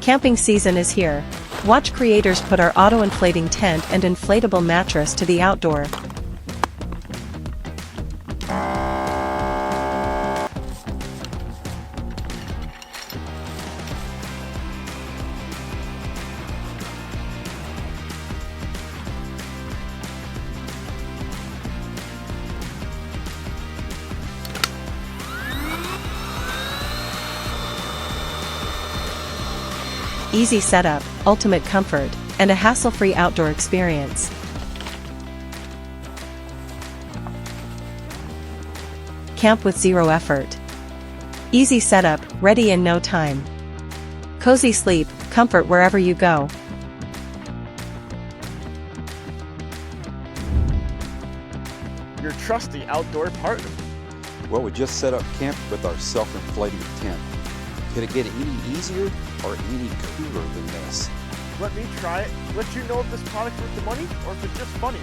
Camping season is here. Watch creators put our auto-inflating tent and inflatable mattress to the outdoor. Easy setup, ultimate comfort, and a hassle-free outdoor experience. Camp with zero effort. Easy setup, ready in no time. Cozy sleep, comfort wherever you go. Your trusty outdoor partner. Well, we just set up camp with our self-inflating tent. Could it get any easier or any cooler than this? Let me try it, let you know if this product's worth the money or if it's just funny.